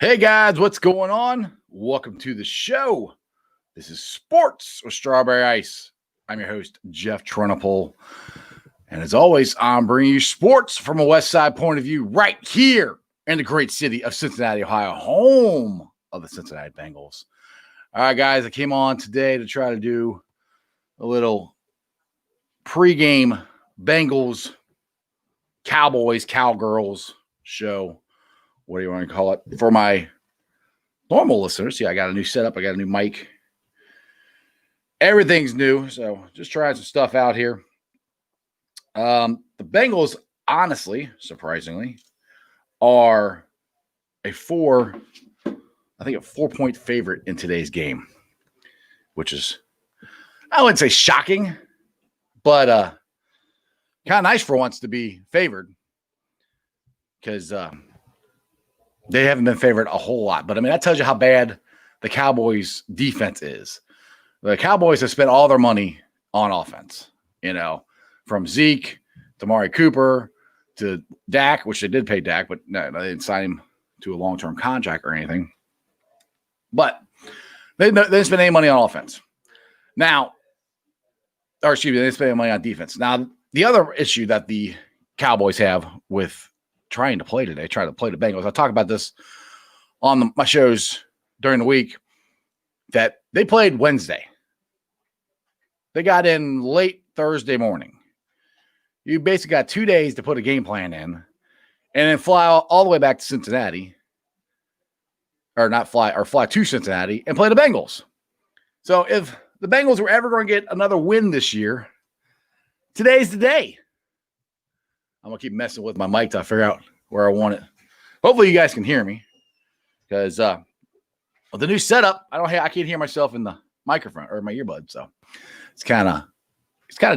Hey guys, what's going on? Welcome to the show. This is Sports with Strawberry Ice. I'm your host, Jeff Trunapole. And as always, I'm bringing you sports from a West Side point of view right here in the great city of Cincinnati, Ohio, home of the Cincinnati Bengals. All right, guys, I came on today to try to do a little pregame Bengals, Cowboys, Cowgirls show. What do you want to call it? For my normal listeners, I got a new setup. I got a new mic. Everything's new, so just trying some stuff out here. The Bengals, honestly, surprisingly, are a 4-point favorite in today's game, which is, I wouldn't say shocking, but kind of nice for once to be favored because they haven't been favored a whole lot. But, I mean, that tells you how bad the Cowboys' defense is. The Cowboys have spent all their money on offense, from Zeke to Amari Cooper to Dak, which they did pay Dak, but no, they didn't sign him to a long-term contract or anything. But they didn't spend any money on offense. They didn't spend any money on defense. Now, the other issue that the Cowboys have with trying to play the Bengals, I talk about this on my shows during the week, that they played Wednesday. They got in late Thursday morning. You basically got 2 days to put a game plan in and then fly all the way back to Cincinnati, fly to Cincinnati and play the Bengals. So if the Bengals were ever going to get another win this year, today's the day. I'm going to keep messing with my mic to figure out where I want it. Hopefully you guys can hear me because the new setup, I can't hear myself in the microphone or my earbud. So it's kind of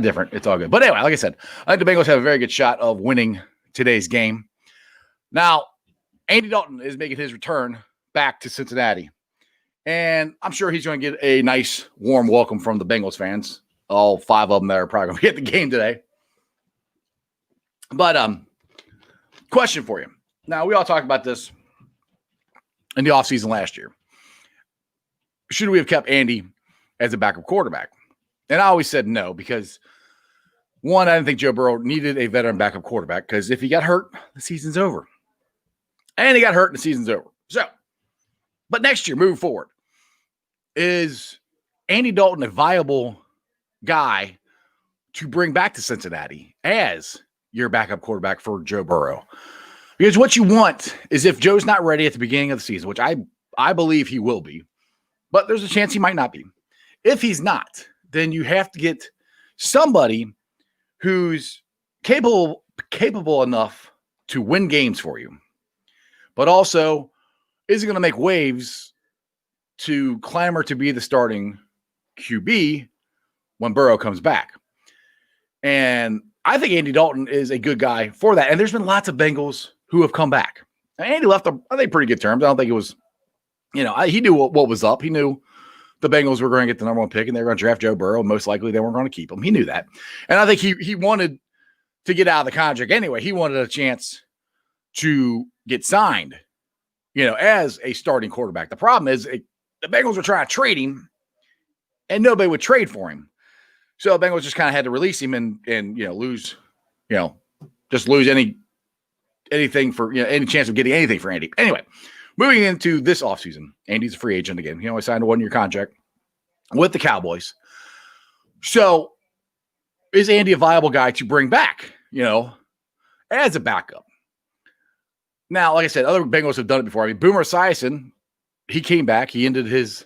different. It's all good. But anyway, like I said, I think the Bengals have a very good shot of winning today's game. Now, Andy Dalton is making his return back to Cincinnati. And I'm sure he's going to get a nice, warm welcome from the Bengals fans. All 5 of them that are probably going to be at the game today. But question for you. Now, we all talked about this in the offseason last year. Should we have kept Andy as a backup quarterback? And I always said no because, one, I didn't think Joe Burrow needed a veteran backup quarterback because if he got hurt, the season's over. And he got hurt and the season's over. So, but next year, moving forward, is Andy Dalton a viable guy to bring back to Cincinnati as your backup quarterback for Joe Burrow? Because what you want is if Joe's not ready at the beginning of the season, which I believe he will be, but there's a chance he might not be. If he's not, then you have to get somebody who's capable enough to win games for you, but also isn't going to make waves to clamor to be the starting QB when Burrow comes back. And I think Andy Dalton is a good guy for that. And there's been lots of Bengals who have come back. Now, Andy left on, I think, pretty good terms. I don't think it was, he knew what was up. He knew the Bengals were going to get the number 1 pick and they were going to draft Joe Burrow. Most likely they weren't going to keep him. He knew that. And I think he wanted to get out of the contract anyway. He wanted a chance to get signed, as a starting quarterback. The problem is the Bengals were trying to trade him and nobody would trade for him. So the Bengals just kind of had to release him and lose, just lose anything for, any chance of getting anything for Andy. Anyway, moving into this offseason, Andy's a free agent again. He only signed a 1-year contract with the Cowboys. So is Andy a viable guy to bring back, as a backup? Now, like I said, other Bengals have done it before. I mean, Boomer Esiason, he came back. He ended his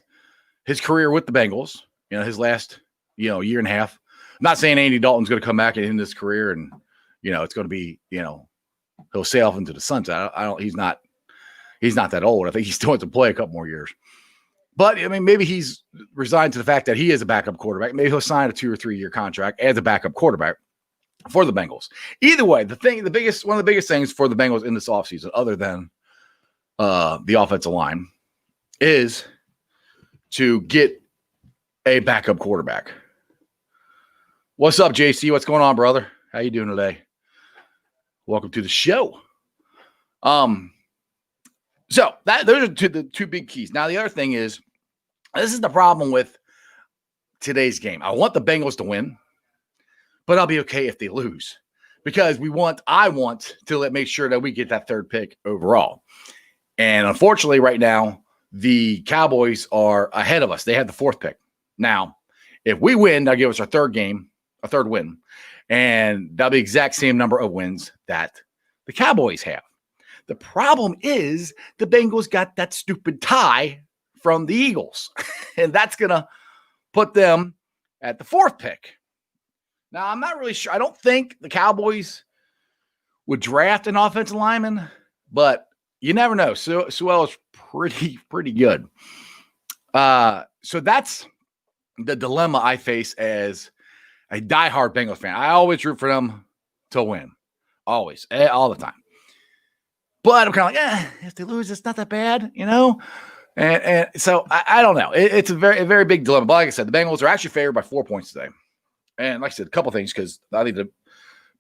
career with the Bengals, his last, year and a half. I'm not saying Andy Dalton's going to come back and end his career and, it's going to be, he'll sail off into the sunset. He's not that old. I think he still wants to play a couple more years. But, I mean, maybe he's resigned to the fact that he is a backup quarterback. Maybe he'll sign a 2 or 3 year contract as a backup quarterback for the Bengals. Either way, one of the biggest things for the Bengals in this offseason, other than the offensive line, is to get a backup quarterback. What's up, JC? What's going on, brother? How you doing today? Welcome to the show. So those are the two big keys. Now, the other thing is, this is the problem with today's game. I want the Bengals to win, but I'll be okay if they lose because I want to make sure that we get that third pick overall. And unfortunately, right now, the Cowboys are ahead of us. They have the fourth pick. Now, if we win, they'll give us our third win. And that'll be the exact same number of wins that the Cowboys have. The problem is the Bengals got that stupid tie from the Eagles. And that's going to put them at the fourth pick. Now, I'm not really sure. I don't think the Cowboys would draft an offensive lineman, but you never know. Sewell is pretty good. So that's the dilemma I face as a diehard Bengals fan. I always root for them to win. Always. All the time. But I'm kind of like, if they lose, it's not that bad, you know? And so I don't know. It's a very big dilemma. But like I said, the Bengals are actually favored by 4 points today. And like I said, a couple things because I think the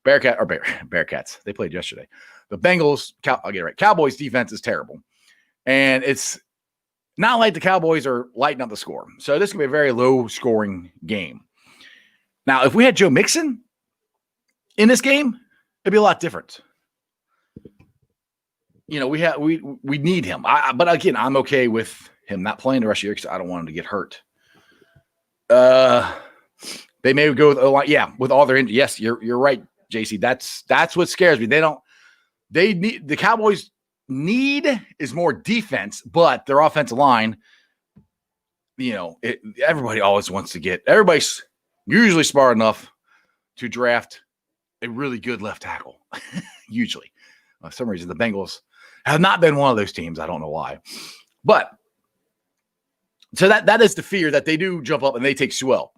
Bearcats, they played yesterday. The Bengals, I'll get it right. Cowboys defense is terrible. And it's not like the Cowboys are lighting up the score. So this could be a very low scoring game. Now, if we had Joe Mixon in this game, it'd be a lot different. You know, we need him. But again, I'm okay with him not playing the rest of the year because I don't want him to get hurt. They may go with all their injuries. Yes, you're right, JC. That's what scares me. The Cowboys need is more defense, but their offensive line, you know, everybody always wants to everybody's usually smart enough to draft a really good left tackle. Usually. For some reason, the Bengals have not been one of those teams. I don't know why. But so that is the fear that they do jump up and they take Sewell.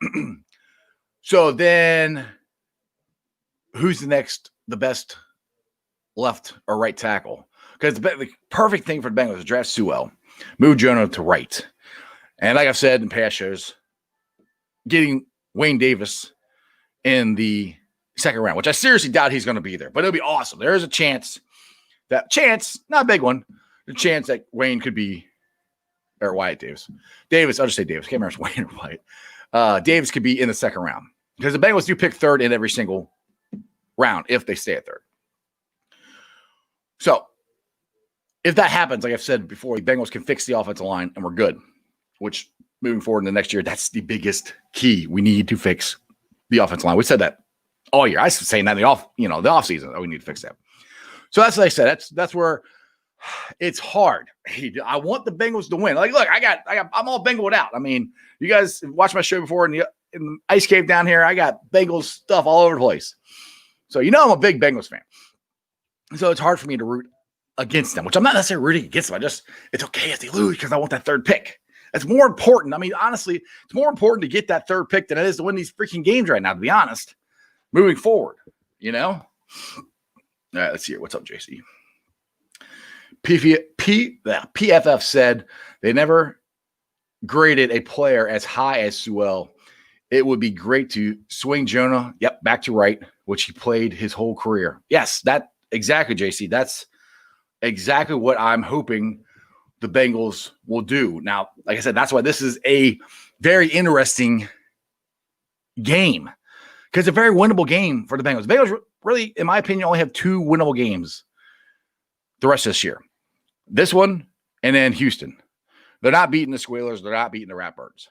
So then who's the best left or right tackle? Because the perfect thing for the Bengals is draft Sewell, move Jonah to right. And like I've said in past shows, getting Wayne Davis in the second round, which I seriously doubt he's going to be there, but it'll be awesome. There is a chance, not a big one, the chance that Wayne could be, or Wyatt Davis. I'll just say Davis. Can't remember if it's Wayne or Wyatt. Davis could be in the second round because the Bengals do pick third in every single round if they stay at third. So if that happens, like I've said before, the Bengals can fix the offensive line and we're good, which moving forward in the next year, that's the biggest key. We need to fix the offensive line. We said that all year. I was saying that in the off season. We need to fix that. So that's what I said. That's where it's hard. I want the Bengals to win. Like, look, I'm all Bengaled out. I mean, you guys watched my show before in the ice cave down here. I got Bengals stuff all over the place. So I'm a big Bengals fan. So it's hard for me to root against them, which I'm not necessarily rooting against them. It's okay if they lose because I want that third pick. That's more important. I mean, honestly, it's more important to get that third pick than it is to win these freaking games right now, to be honest, moving forward, All right, let's see here. What's up, JC? PFF said they never graded a player as high as Sewell. It would be great to swing Jonah, back to right, which he played his whole career. Yes, exactly, JC. That's exactly what I'm hoping the Bengals will do. Now, like I said, that's why this is a very interesting game because it's a very winnable game for the Bengals. The Bengals really, in my opinion, only have 2 winnable games the rest of this year. This one and then Houston. They're not beating the Squealers. They're not beating the Ratbirds.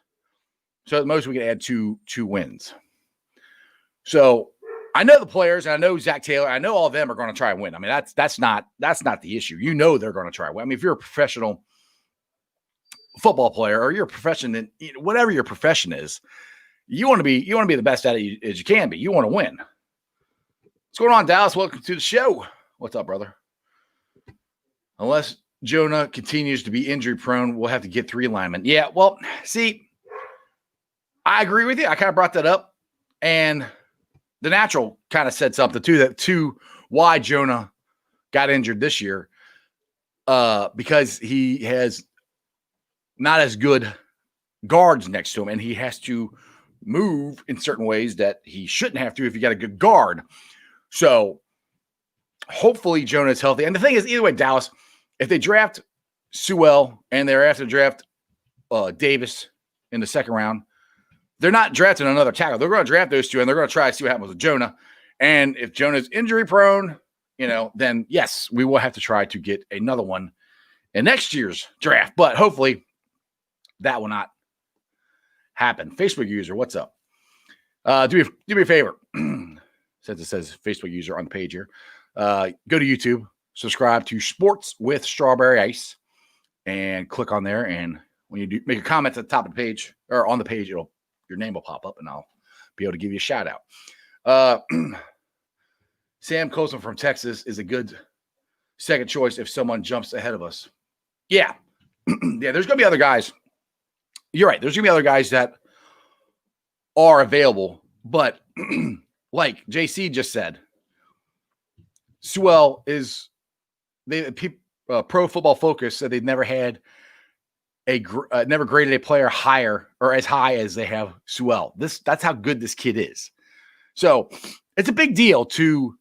So at most we can add two wins. So I know the players, and I know Zach Taylor. I know all of them are going to try and win. I mean, that's not the issue. They're going to try and win. I mean, if you're a professional football player or you're a profession in whatever your profession is, you want to be the best at it as you can be. You want to win. What's going on, Dallas? Welcome to the show. What's up, brother? Unless Jonah continues to be injury prone, we'll have to get 3 linemen. Yeah, well, see, I agree with you. I kind of brought that up, and the natural kind of said something to why Jonah got injured this year, because he has not as good guards next to him, and he has to move in certain ways that he shouldn't have to if you got a good guard. So hopefully Jonah is healthy. And the thing is, either way, Dallas, if they draft Sewell and they're after draft Davis in the second round, they're not drafting another tackle. They're going to draft those two, and they're going to try to see what happens with Jonah. And if Jonah's injury prone, then yes, we will have to try to get another one in next year's draft. But hopefully that will not happen. Facebook user, what's up? Do me a favor. Since it says Facebook user on the page here, go to YouTube, subscribe to Sports with Strawberry Ice, and click on there. And when you do make a comment at the top of the page or on the page, your name will pop up, and I'll be able to give you a shout out. Sam Colson from Texas is a good second choice if someone jumps ahead of us. Yeah. Yeah, there's going to be other guys. You're right. There's going to be other guys that are available, but like JC just said, Sewell is Pro Football Focus said they've never had never graded a player higher or as high as they have Sewell. That's how good this kid is. So it's a big deal to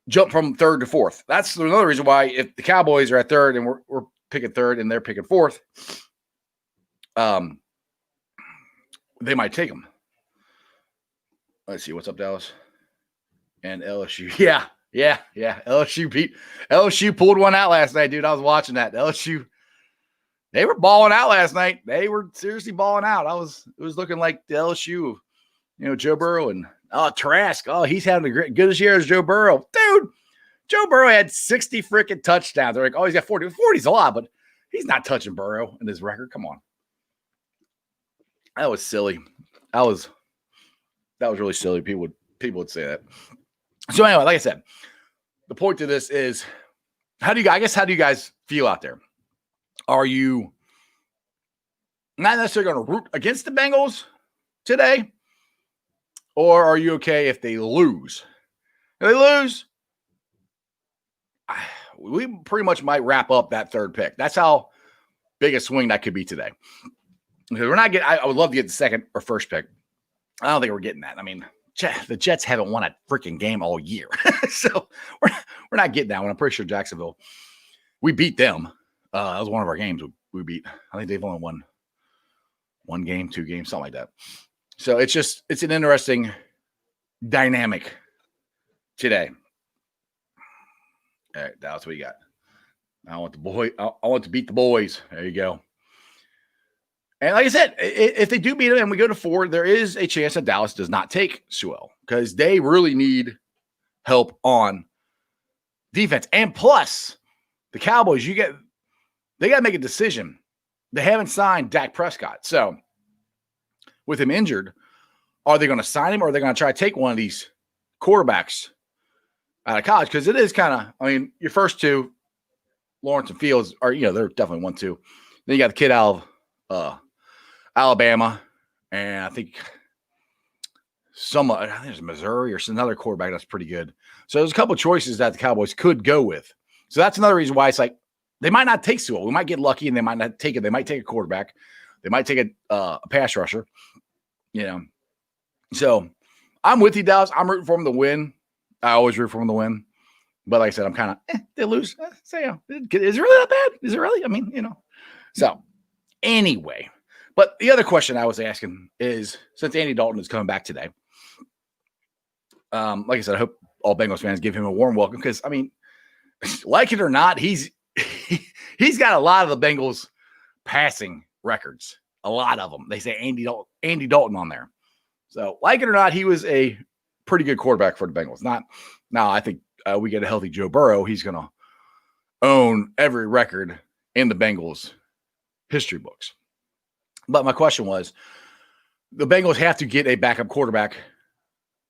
jump from third to fourth. That's another reason why if the Cowboys are at third and we're picking third and they're picking fourth, they might take them. Let's see. What's up, Dallas? And LSU. Yeah. LSU pulled one out last night, dude. I was watching that. LSU, they were balling out last night. They were seriously balling out. It was looking like the LSU, Joe Burrow and Trask. Oh, he's having a good as year as Joe Burrow. Dude, Joe Burrow had 60 freaking touchdowns. They're like, oh, he's got 40. 40's a lot, but he's not touching Burrow in his record. Come on. That was silly. That was really silly. People would say that. So anyway, like I said, the point to this is how do you guys feel out there? Are you not necessarily going to root against the Bengals today? Or are you okay if they lose? If they lose, we pretty much might wrap up that third pick. That's how big a swing that could be today. Because we're not getting, I would love to get the second or first pick. I don't think we're getting that. I mean, the Jets haven't won a freaking game all year. So we're not getting that one. I'm pretty sure Jacksonville, we beat them. That was one of our games we beat. I think they've only won one game, 2 games, something like that. So it's an interesting dynamic today. All right, that's what you got. I want to beat the boys. There you go. And like I said, if they do beat them and we go to 4, there is a chance that Dallas does not take Sewell because they really need help on defense. And plus, the Cowboys, they got to make a decision. They haven't signed Dak Prescott. So with him injured, are they going to sign him or are they going to try to take one of these quarterbacks out of college? Because it is kind of, your first two, Lawrence and Fields, are, they're definitely 1-2. Then you got the kid out of Alabama, and I think there's Missouri or another quarterback that's pretty good. So there's a couple of choices that the Cowboys could go with. So that's another reason why it's like they might not take Sewell. We might get lucky, and they might not take it. They might take a quarterback. They might take a pass rusher. So I'm with you, Dallas. I'm rooting for them to win. I always root for them to win. But like I said, I'm kind of, they lose. So, is it really that bad? Is it really? So anyway. But the other question I was asking is, since Andy Dalton is coming back today, like I said, I hope all Bengals fans give him a warm welcome because, like it or not, he's got a lot of the Bengals passing records. A lot of them. They say Andy Dalton on there. So, like it or not, he was a pretty good quarterback for the Bengals. Now, I think we get a healthy Joe Burrow. He's going to own every record in the Bengals history books. But my question was, the Bengals have to get a backup quarterback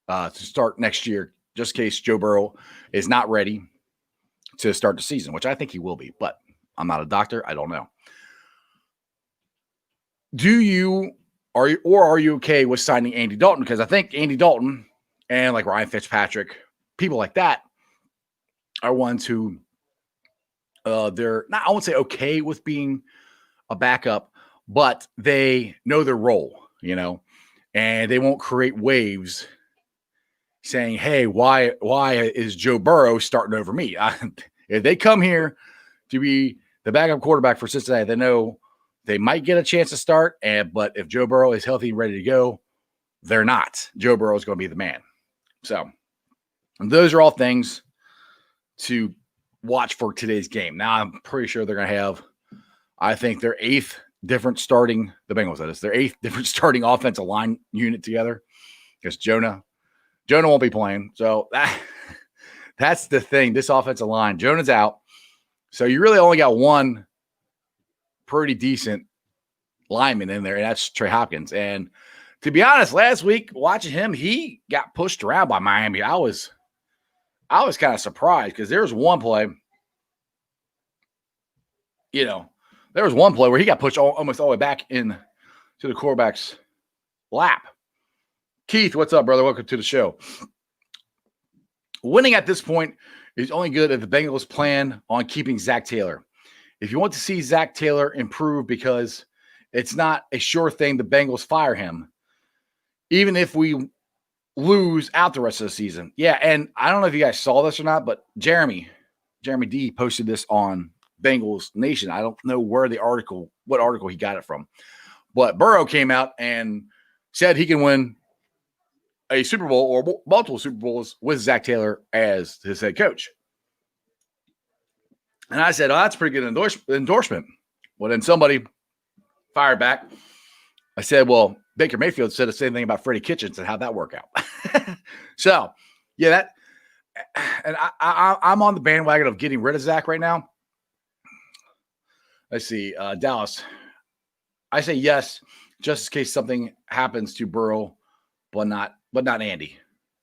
to start next year, just in case Joe Burrow is not ready to start the season, which I think he will be. But I'm not a doctor. I don't know. Are you okay with signing Andy Dalton? Because I think Andy Dalton and like Ryan Fitzpatrick, people like that, are ones who they're not, I won't say okay with being a backup, but they know their role, and they won't create waves saying, hey, why is Joe Burrow starting over me? If they come here to be the backup quarterback for Cincinnati, they know they might get a chance to start, but if Joe Burrow is healthy and ready to go, they're not. Joe Burrow is going to be the man. So those are all things to watch for today's game. Now, I'm pretty sure they're going to have, I think, their eighth different starting, the Bengals, that is, their eighth different starting offensive line unit together, because Jonah won't be playing. So that's the thing. This offensive line, Jonah's out. So you really only got one pretty decent lineman in there, and that's Trey Hopkins. And to be honest, last week watching him, he got pushed around by Miami. I was kind of surprised because there was one play, there was one play where he got pushed almost all the way back in to the quarterback's lap. Keith, what's up, brother? Welcome to the show. Winning at this point is only good if the Bengals plan on keeping Zach Taylor. If you want to see Zach Taylor improve, because it's not a sure thing the Bengals fire him, even if we lose out the rest of the season. Yeah, and I don't know if you guys saw this or not, but Jeremy D posted this on Bengals Nation. I don't know what article he got it from, but Burrow came out and said he can win a Super Bowl or multiple Super Bowls with Zach Taylor as his head coach. And I said, oh, that's a pretty good endorsement. Well, then somebody fired back. I said, well, Baker Mayfield said the same thing about Freddie Kitchens, and how'd that work out? So, yeah, and I'm on the bandwagon of getting rid of Zach right now. Let's see, Dallas. I say yes, just in case something happens to Burrow, but not Andy.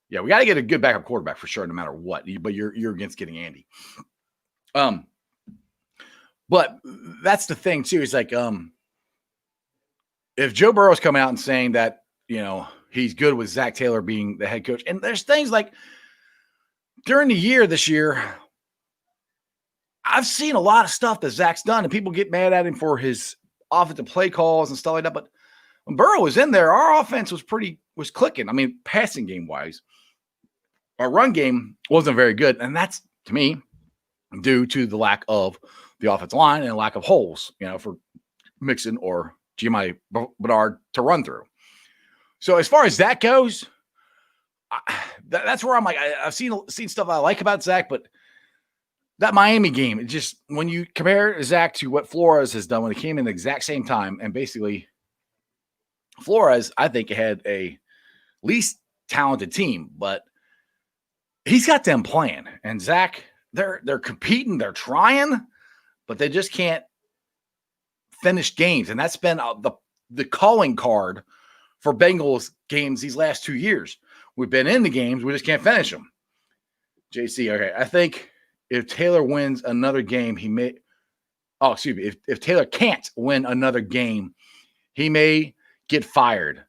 Yeah, we got to get a good backup quarterback for sure, no matter what. But you're against getting Andy. But that's the thing too. It's like, if Joe Burrow's coming out and saying that, he's good with Zach Taylor being the head coach, and there's things like during the year this year, I've seen a lot of stuff that Zach's done, and people get mad at him for his offensive play calls and stuff like that. But when Burrow was in there, our offense was clicking. I mean, passing game wise, our run game wasn't very good, and that's, to me, due to the lack of the offensive line and lack of holes, for Mixon or Giamatti Bernard to run through. So as far as that goes, that's where I'm like, I've seen stuff I like about Zach, but that Miami game, it just, when you compare Zach to what Flores has done when he came in the exact same time, and basically Flores, I think, had a least talented team, but he's got them playing. And Zach, they're competing, they're trying, but they just can't finish games. And that's been the calling card for Bengals games these last 2 years. We've been in the games, we just can't finish them. JC, okay, I think if Taylor wins another game, he may – oh, excuse me. If Taylor can't win another game, he may get fired.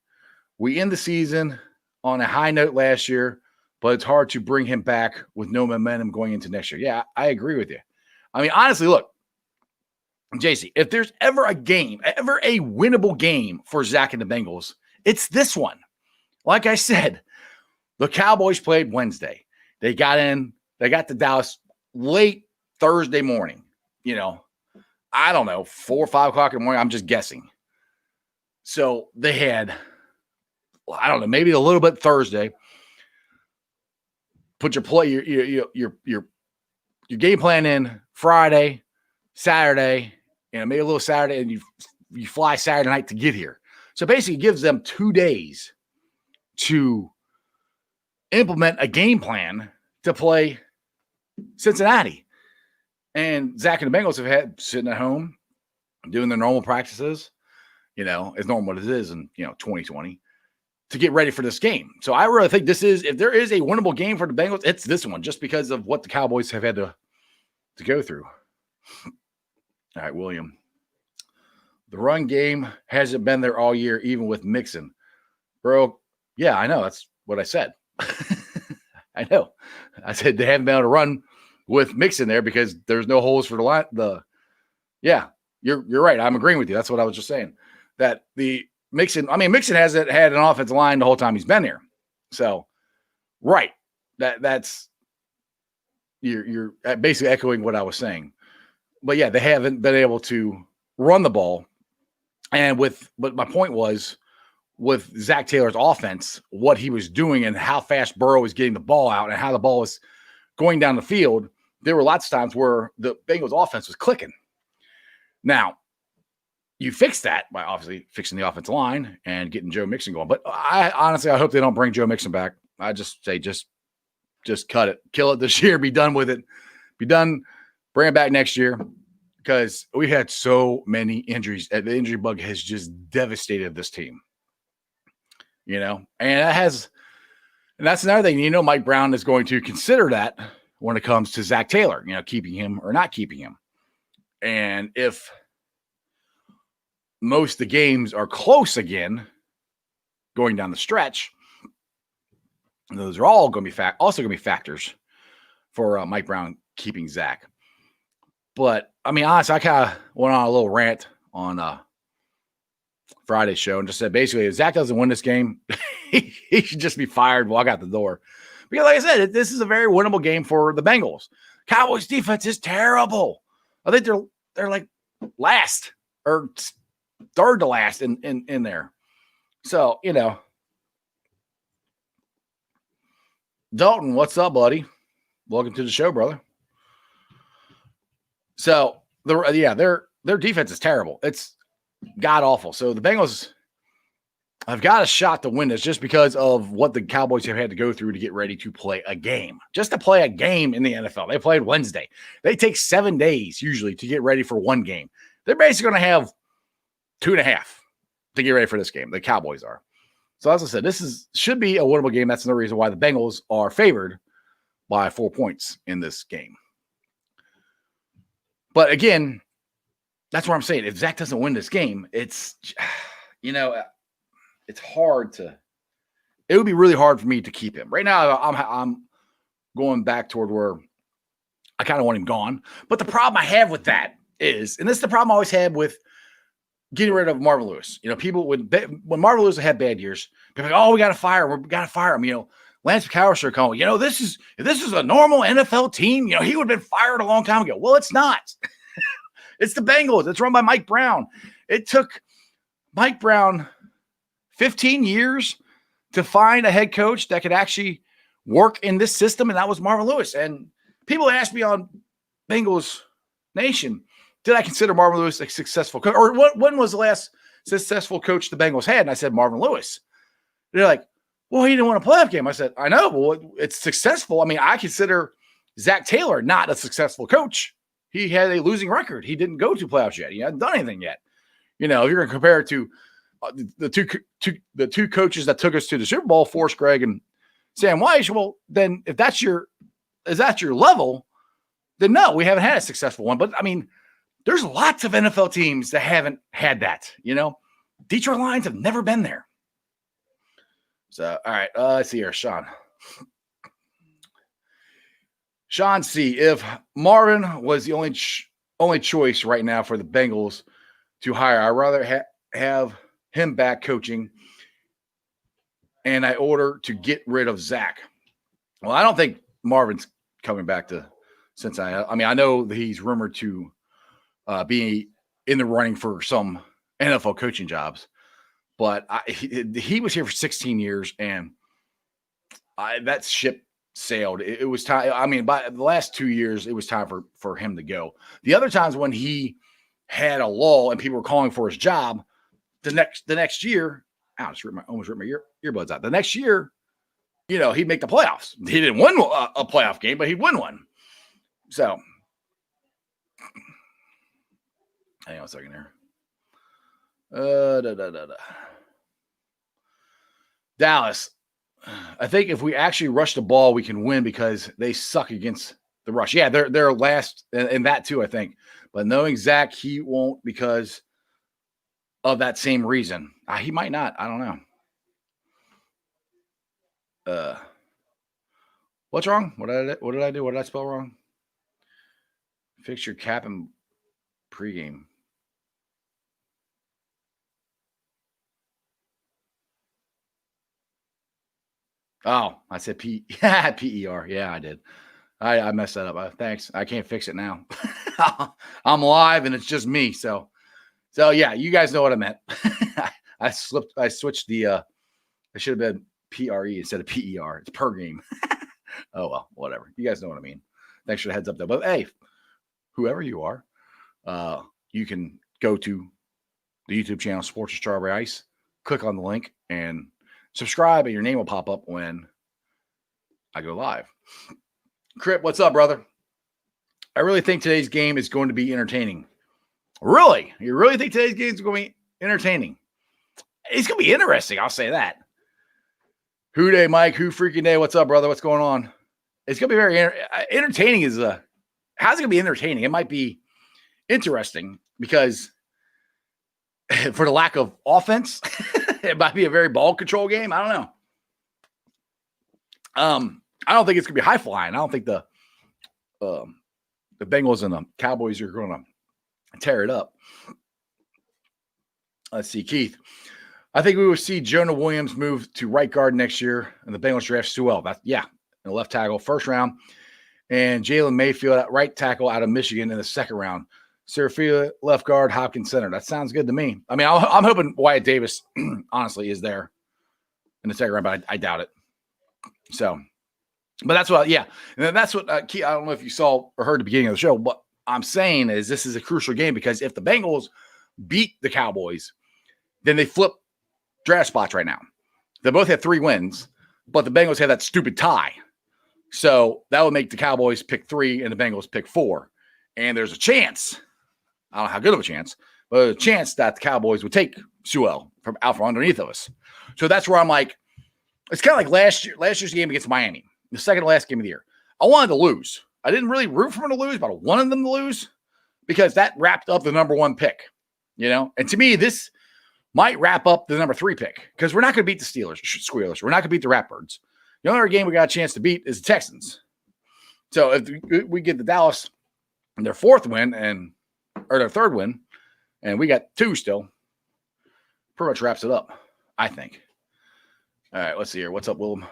We end the season on a high note last year, but it's hard to bring him back with no momentum going into next year. Yeah, I agree with you. I mean, honestly, look, JC, if there's ever a winnable game for Zach and the Bengals, it's this one. Like I said, the Cowboys played Wednesday. They got to Dallas late Thursday morning. I don't know, 4 or 5 o'clock in the morning. I'm just guessing. So they had, I don't know, maybe a little bit Thursday. Put your game plan in Friday, Saturday, maybe a little Saturday, and you fly Saturday night to get here. So basically, it gives them 2 days to implement a game plan to play Cincinnati. And Zach and the Bengals have had sitting at home doing their normal practices, as normal as it is in 2020, to get ready for this game. So I really think if there is a winnable game for the Bengals, it's this one, just because of what the Cowboys have had to go through. All right, William. The run game hasn't been there all year, even with Mixon. Bro, yeah, I know. That's what I said. I know. I said they haven't been able to run with Mixon there because there's no holes for yeah, you're right. I'm agreeing with you. That's what I was just saying. That Mixon hasn't had an offensive line the whole time he's been here. So, right. That's you're basically echoing what I was saying. but yeah, they haven't been able to run the ball. And but my point was with Zach Taylor's offense, what he was doing and how fast Burrow was getting the ball out and how the ball was going down the field, there were lots of times where the Bengals offense was clicking. Now, you fix that by obviously fixing the offensive line and getting Joe Mixon going. But I honestly hope they don't bring Joe Mixon back. I just say just cut it, kill it this year, be done with it, be done, bring it back next year because we had so many injuries. The injury bug has just devastated this team. And that's another thing. Mike Brown is going to consider that when it comes to Zach Taylor, keeping him or not keeping him. And if most of the games are close again, going down the stretch, those are all going to be also going to be factors for Mike Brown keeping Zach. But I mean, honestly, I kind of went on a little rant on Friday's show and just said basically, if Zach doesn't win this game, he should just be fired, walk out the door. Because like I said, this is a very winnable game for the Bengals. Cowboys defense is terrible. I think they're like last or third to last in there. So, Dalton, what's up, buddy? Welcome to the show, brother. So, their defense is terrible. It's god awful. So the Bengals have got a shot to win this just because of what the Cowboys have had to go through to get ready to play a game. Just to play a game in the NFL. They played Wednesday. They take 7 days usually to get ready for one game. They're basically going to have 2.5 to get ready for this game. The Cowboys are. So as I said, should be a winnable game. That's another reason why the Bengals are favored by 4 points in this game. But again, that's what I'm saying. If Zach doesn't win this game, it's hard to. It would be really hard for me to keep him right now. I'm going back toward where I kind of want him gone. But the problem I have with that is, and this is the problem I always had with getting rid of Marvin Lewis. People when Marvin Lewis had bad years, people like, oh, we got to fire him. We got to fire him. Lance McCowell started calling, if this is a normal NFL team, he would have been fired a long time ago. Well, it's not. It's the Bengals. It's run by Mike Brown. It took Mike Brown 15 years to find a head coach that could actually work in this system, and that was Marvin Lewis. And people ask me on Bengals Nation, did I consider Marvin Lewis a successful coach? Or when was the last successful coach the Bengals had? And I said, Marvin Lewis. They're like, well, he didn't win a playoff game. I said, I know, but it's successful. I mean, I consider Zach Taylor not a successful coach. He had a losing record. He didn't go to playoffs yet. He hadn't done anything yet. If you're going to compare it to the two coaches that took us to the Super Bowl, Forrest Gregg and Sam Weiss, well, then if that's your level, then no, we haven't had a successful one. But I mean, there's lots of NFL teams that haven't had that. Detroit Lions have never been there. So, all right, let's see here, Sean. Sean C. If Marvin was the only choice right now for the Bengals to hire, I'd rather have him back coaching, and I order to get rid of Zach. Well, I don't think Marvin's coming back to Cincinnati. I mean, I know that he's rumored to be in the running for some NFL coaching jobs, but he was here for 16 years, and that ship sailed. It was time. I mean, by the last 2 years, it was time for him to go. The other times when he had a lull and people were calling for his job, the next year, I almost ripped my earbuds out. The next year, he'd make the playoffs. He didn't win a playoff game, but he'd win one. So, hang on a second here. Dallas. I think if we actually rush the ball, we can win because they suck against the rush. Yeah, they're last in that too, I think. But knowing Zach, he won't because of that same reason. He might not. I don't know. What's wrong? What did I do? What did I spell wrong? Fix your cap and pregame. Oh, I said PER. Yeah, I did. I messed that up. Thanks. I can't fix it now. I'm live and it's just me. So yeah, you guys know what I meant. I switched the I should have been PRE instead of PER. It's per game. Oh well, whatever. You guys know what I mean. Thanks for the heads up though. But hey, whoever you are, you can go to the YouTube channel Sports with Strawberry Ice, click on the link and subscribe, and your name will pop up when I go live. Crip, what's up, brother? I really think today's game is going to be entertaining. Really? You really think today's game is going to be entertaining? It's going to be interesting. I'll say that. Who day, Mike? Who freaking day? What's up, brother? What's going on? It's going to be very entertaining. How's it going to be entertaining? It might be interesting because for the lack of offense, it might be a very ball control game. I don't know. I don't think it's going to be high flying. I don't think the Bengals and the Cowboys are going to tear it up. Let's see, Keith. I think we will see Jonah Williams move to right guard next year, and the Bengals draft Sewell. In the left tackle, first round, and Jalen Mayfield at right tackle out of Michigan in the second round. Serafia left guard, Hopkins center. That sounds good to me. I mean, I'm hoping Wyatt Davis, honestly, is there in the second round, but I doubt it. So. But that's what, yeah. And that's what, I don't know if you saw or heard the beginning of the show, but I'm saying is this is a crucial game because if the Bengals beat the Cowboys, then they flip draft spots right now. They both have 3 wins, but the Bengals have that stupid tie. So that would make the Cowboys pick 3 and the Bengals pick 4. And there's a chance, I don't know how good of a chance, but a chance that the Cowboys would take Sewell from out from underneath of us. So that's where I'm like, it's kind of like last year's game against Miami. The second to last game of the year. I wanted to lose. I didn't really root for them to lose, but I wanted them to lose because that wrapped up the number 1 pick, And to me, this might wrap up the number 3 pick because we're not going to beat the Squealers. We're not going to beat the Ratbirds. The only other game we got a chance to beat is the Texans. So if we get the Dallas and their 4th win or their 3rd win, and we got 2 still, pretty much wraps it up, I think. All right, let's see here. What's up, Willem?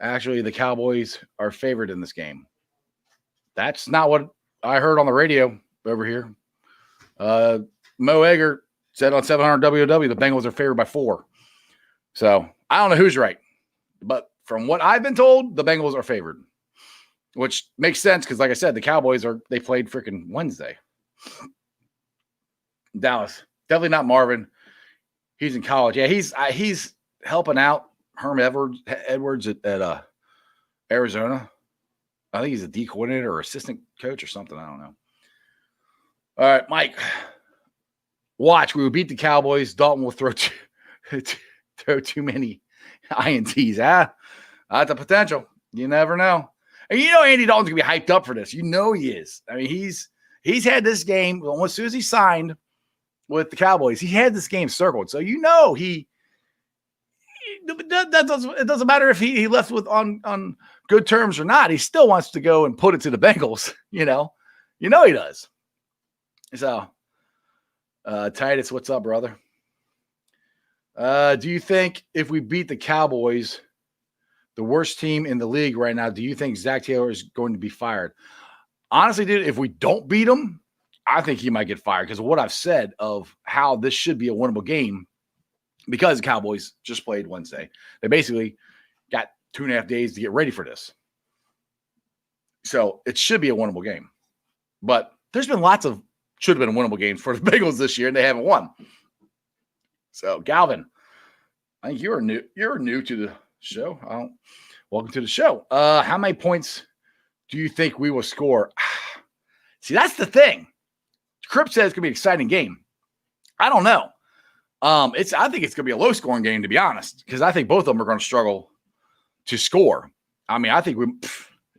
Actually, the Cowboys are favored in this game. That's not what I heard on the radio over here. Mo Egger said on 700 WW the Bengals are favored by 4. So I don't know who's right. But from what I've been told, the Bengals are favored. Which makes sense because, like I said, the Cowboys they played freaking Wednesday. Dallas. Definitely not Marvin. He's in college. Yeah, he's helping out Herm Edwards at Arizona. I think he's a D coordinator or assistant coach or something. I don't know. All right, Mike. Watch. We will beat the Cowboys. Dalton will throw too many INTs. That's a potential. You never know. And Andy Dalton's going to be hyped up for this. He is. I mean, he's had this game. As soon as he signed with the Cowboys, he had this game circled. So it doesn't matter if he left with on good terms or not. He still wants to go and put it to the Bengals. He does. So, Titus, what's up, brother? Do you think if we beat the Cowboys, the worst team in the league right now, do you think Zach Taylor is going to be fired? Honestly, dude, if we don't beat him, I think he might get fired because of what I've said of how this should be a winnable game. Because the Cowboys just played Wednesday. They basically got 2.5 days to get ready for this. So it should be a winnable game. But there's been lots of should have been winnable games for the Bengals this year, and they haven't won. So, Galvin, I think you're new to the show. Welcome to the show. How many points do you think we will score? See, that's the thing. Crip says it's going to be an exciting game. I don't know. I think it's going to be a low-scoring game, to be honest, because I think both of them are going to struggle to score. I mean, I think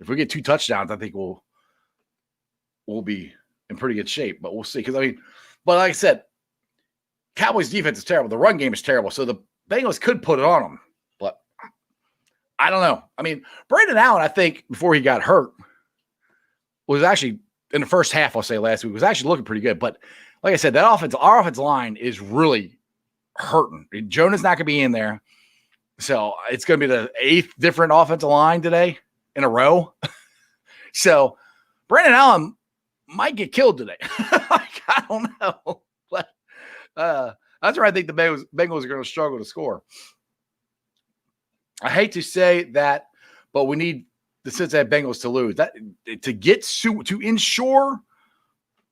if we get 2 touchdowns, I think we'll be in pretty good shape, but we'll see. But like I said, Cowboys' defense is terrible. The run game is terrible, so the Bengals could put it on them, but I don't know. I mean, Brandon Allen, I think, before he got hurt, was actually in the first half, I'll say last week, was actually looking pretty good. But like I said, our offensive line is really hurting. Jonah's not going to be in there. So it's going to be the 8th different offensive line today in a row. So Brandon Allen might get killed today. I don't know. But that's where I think the Bengals are going to struggle to score. I hate to say that, but we need the Cincinnati Bengals to lose. That to ensure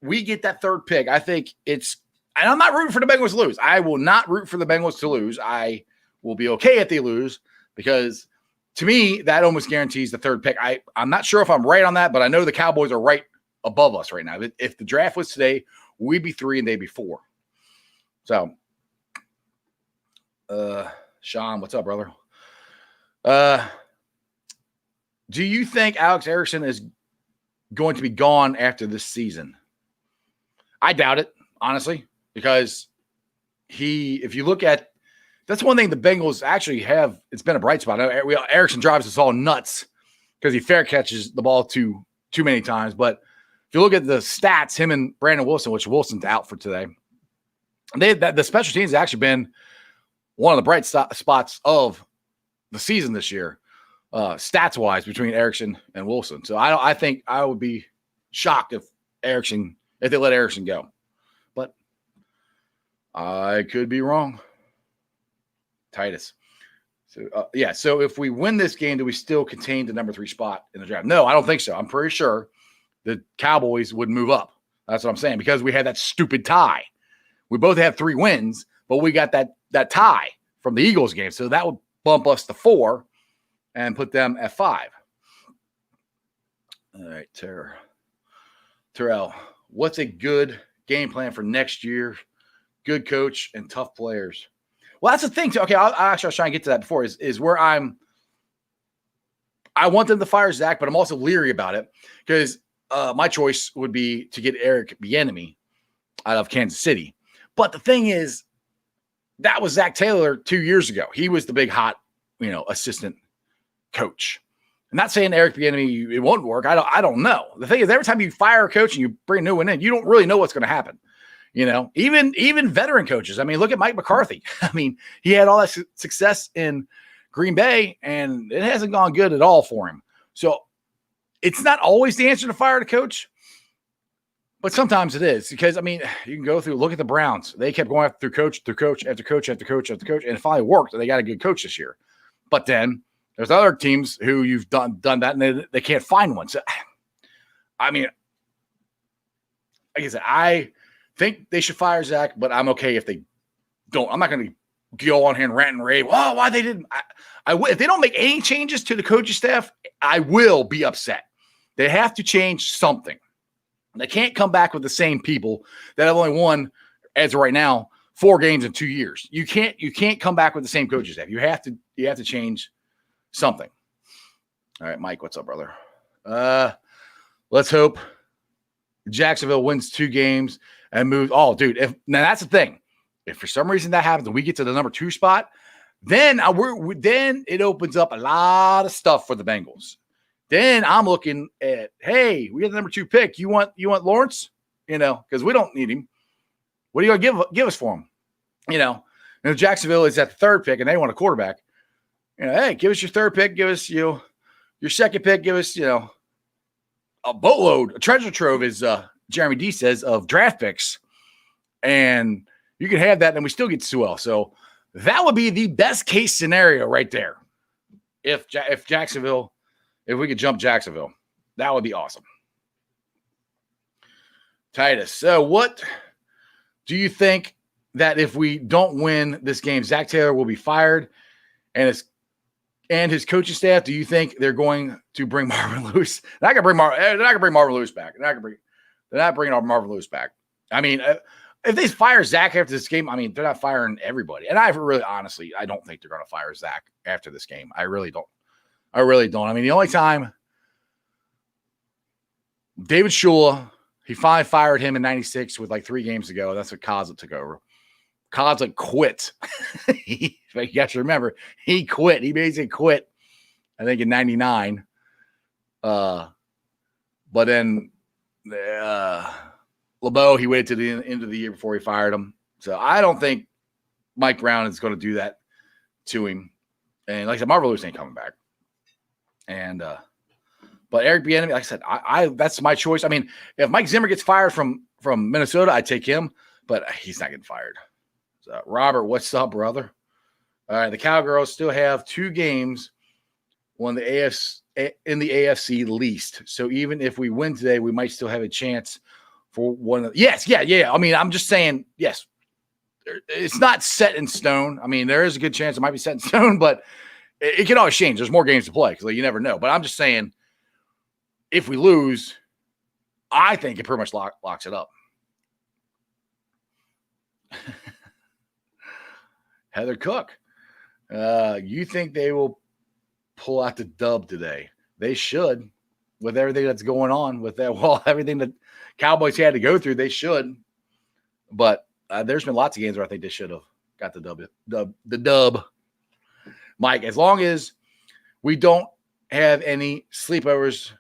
we get that third pick. I think it's, and I'm not rooting for the Bengals to lose. I will not root for the Bengals to lose. I will be okay if they lose, because to me, that almost guarantees the third pick. I'm not sure if I'm right on that, but I know the Cowboys are right above us right now. If the draft was today, we'd be 3 and they'd be 4. So, Sean, what's up, brother? Do you think Alex Erickson is going to be gone after this season? I doubt it, honestly, because if you look at, that's one thing the Bengals actually have. It's been a bright spot. Erickson drives us all nuts because he fair catches the ball too many times. But if you look at the stats, him and Brandon Wilson, which Wilson's out for today, the special teams has actually been one of the bright spots of the season this year, stats wise, between Erickson and Wilson. So I think I would be shocked if they let Erickson go, but I could be wrong. Titus. So So if we win this game, do we still contain the number 3 spot in the draft? No, I don't think so. I'm pretty sure the Cowboys would move up. That's what I'm saying, because we had that stupid tie. We both have 3 wins, but we got that tie from the Eagles game. So that would bump us to 4 and put them at 5. All right, Terrell, what's a good game plan for next year? Good coach and tough players. Well, that's the thing too. Okay, I was trying to get to that before. Is where I want them to fire Zach, but I'm also leery about it because my choice would be to get Eric Bieniemy out of Kansas City. But the thing is, that was Zach Taylor 2 years ago. He was the big hot, assistant coach. I'm not saying Eric Bieniemy it won't work. I don't know. The thing is, every time you fire a coach and you bring a new one in, you don't really know what's going to happen. Even veteran coaches. I mean, look at Mike McCarthy. I mean, he had all that success in Green Bay, and it hasn't gone good at all for him. So it's not always the answer to fire the coach, but sometimes it is, because, I mean, you can go through, look at the Browns. They kept going after coach after coach after coach after coach after coach, and it finally worked, and they got a good coach this year. But then there's other teams who you've done that, and they can't find one. So, I mean, like I said, I think they should fire Zach, but I'm okay if they don't. I'm not going to go on here and rant and rave. Oh, why they didn't? If they don't make any changes to the coaching staff, I will be upset. They have to change something. They can't come back with the same people that have only won, as of right now, 4 games in 2 years. You can't come back with the same coaching staff. You have to change something. All right, Mike, what's up, brother? Let's hope Jacksonville wins 2 games and moves. Oh, dude, now that's the thing. If for some reason that happens and we get to the number 2 spot, then then it opens up a lot of stuff for the Bengals. Then I'm looking at, hey, we got the number 2 pick. You want Lawrence? Because we don't need him. What are you going to give us for him? And Jacksonville is at the 3rd pick and they want a quarterback. Hey, give us your 3rd pick. Give us your 2nd pick. Give us a boatload, a treasure trove, as Jeremy D says, of draft picks, and you can have that, and we still get Sewell. So that would be the best case scenario right there. If we could jump Jacksonville, that would be awesome. Titus, so what do you think that if we don't win this game, Zach Taylor will be fired, and his coaching staff? Do you think they're going to bring Marvin Lewis? They're not going to bring Marvin Lewis back. They're not bringing Marvin Lewis back. I mean, if they fire Zach after this game, I mean, they're not firing everybody. And I don't think they're going to fire Zach after this game. I really don't. I mean, the only time David Shula, he finally fired him in 96 with like 3 games ago. That's what Kozlik took over. Kozlik quit. You have to remember, he quit. He basically quit, I think, in 99. But then LeBeau, he waited to the end of the year before he fired him. So I don't think Mike Brown is going to do that to him. And like I said, Marvin Lewis ain't coming back. And But Eric Bieniemy, like I said, I that's my choice. I mean, if Mike Zimmer gets fired from Minnesota, I'd take him, but he's not getting fired. So, Robert, what's up, brother? All right, the Cowgirls still have 2 games in the AFC least. So even if we win today, we might still have a chance for one. Yes, yeah. I mean, I'm just saying, yes, it's not set in stone. I mean, there is a good chance it might be set in stone, but it can always change. There's more games to play because you never know. But I'm just saying, if we lose, I think it pretty much locks it up. Heather Cook, you think they will pull out the dub today? They should, with everything that's going on with that. Well, everything that Cowboys had to go through, they should. But there's been lots of games where I think they should have got the dub. Mike, as long as we don't have any sleepovers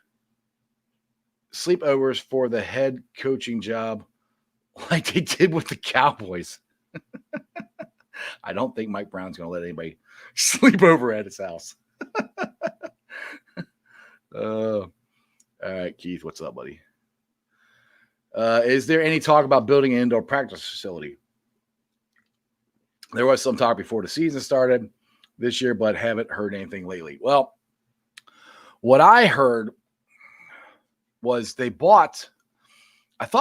for the head coaching job like they did with the Cowboys. I don't think Mike Brown's going to let anybody sleep over at his house. All right, Keith, what's up, buddy? Is there any talk about building an indoor practice facility? There was some talk before the season started this year, but haven't heard anything lately. Well, what I heard was I thought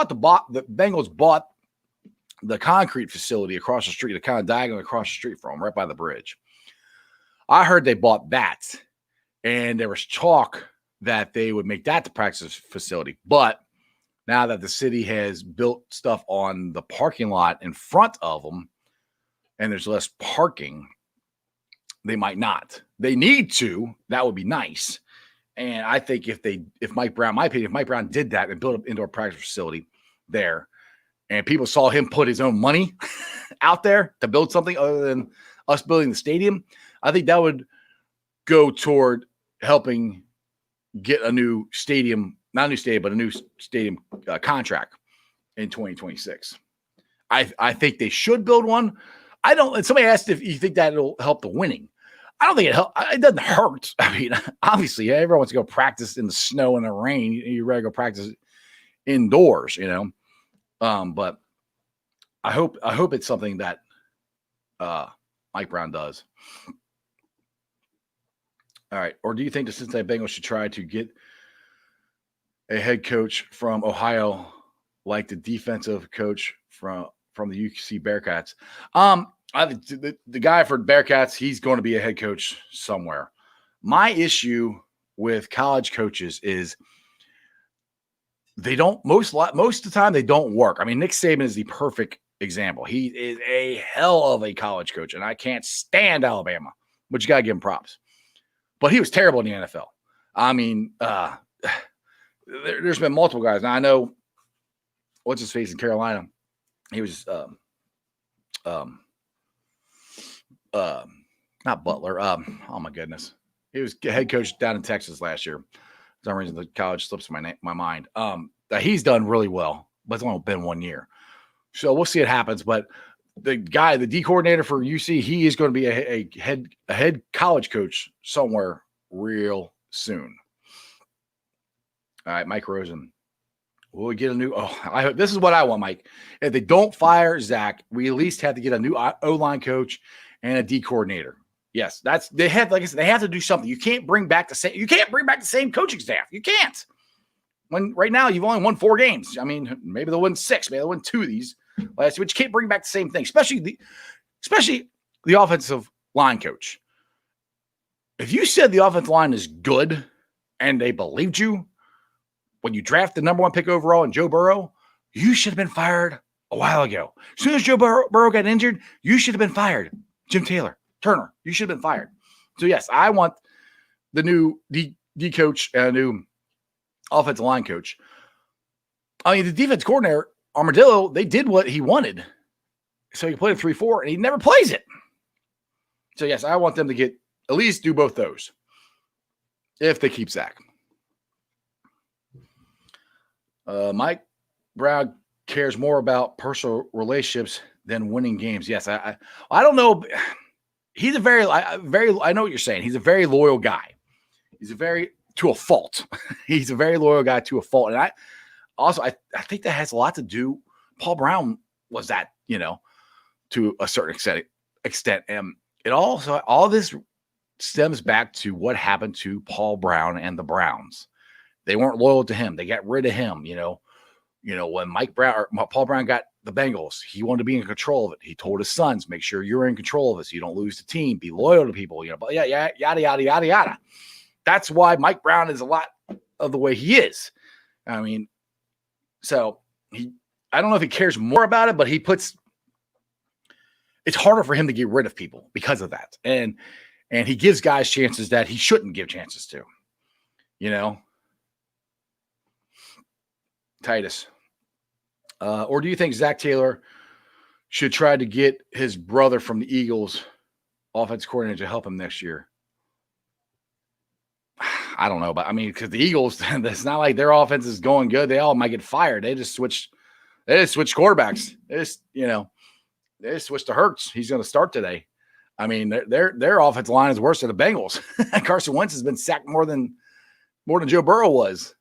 the Bengals bought the concrete facility across the street, the kind of diagonal across the street from them, right by the bridge. I heard they bought that, and there was talk that they would make that the practice facility. But now that the city has built stuff on the parking lot in front of them, and there's less parking, they might not. They need to. That would be nice. And I think if Mike Brown, my opinion, if Mike Brown did that and built an indoor practice facility there, and people saw him put his own money out there to build something other than us building the stadium, I think that would go toward helping get a new stadium, not a new stadium, but a new stadium contract in 2026. I think they should build one. I don't. And somebody asked if you think that it'll help the winning. I don't think it helps. It doesn't hurt. I mean, obviously, everyone wants to go practice in the snow and the rain. You'd rather go practice indoors, But I hope it's something that Mike Brown does. All right. Or do you think the Cincinnati Bengals should try to get a head coach from Ohio, like the defensive coach from the UC Bearcats? The guy for Bearcats, he's going to be a head coach somewhere. My issue with college coaches is they don't most of the time they don't work. I mean, Nick Saban is the perfect example. He is a hell of a college coach, and I can't stand Alabama, but you got to give him props. But he was terrible in the NFL. I mean, there's been multiple guys. Now I know what's his face in Carolina. He was not Butler. Oh my goodness. He was head coach down in Texas last year. For some reason, the college slips my mind. He's done really well, but it's only been 1 year. So we'll see what happens. But the guy, the D coordinator for UC, he is going to be a head college coach somewhere real soon. All right, Mike Rosen. Will we get a new? I hope this is what I want, Mike. If they don't fire Zach, we at least have to get a new O-line coach and a D coordinator. Yes, they have. Like I said, they have to do something. You can't bring back the same. You can't bring back the same coaching staff. You can't. When right now you've only won 4 games. I mean, maybe they'll win 6. Maybe they'll win 2 of these last year. But you can't bring back the same thing, especially the offensive line coach. If you said the offensive line is good and they believed you when you draft the number 1 pick overall in Joe Burrow, you should have been fired a while ago. As soon as Joe Burrow got injured, you should have been fired. Jim Turner, you should have been fired. So, yes, I want the new D coach and a new offensive line coach. I mean, the defense coordinator, Armadillo, they did what he wanted. So he played a 3-4, and he never plays it. So, yes, I want them to get at least do both those if they keep Zach. Mike Brown cares more about personal relationships than winning games. Yes, I don't know. He's I know what you're saying. He's a very loyal guy. He's a very to a fault. He's a very loyal guy to a fault. And I think that has a lot to do. Paul Brown was that, to a certain extent. And it also, all this stems back to what happened to Paul Brown and the Browns. They weren't loyal to him. They got rid of him, when Paul Brown got the Bengals, he wanted to be in control of it. He told his sons, make sure you're in control of it so you don't lose the team. Be loyal to people, but yada, yada, yada, yada. That's why Mike Brown is a lot of the way he is. I mean, so I don't know if he cares more about it, but it's harder for him to get rid of people because of that. And he gives guys chances that he shouldn't give chances to, Titus. Or do you think Zach Taylor should try to get his brother from the Eagles offense coordinator to help him next year? I don't know, but because the Eagles, it's not like their offense is going good. They all might get fired. They just switch quarterbacks. They just switched to Hurts. He's going to start today. Their offensive line is worse than the Bengals. Carson Wentz has been sacked more than Joe Burrow was.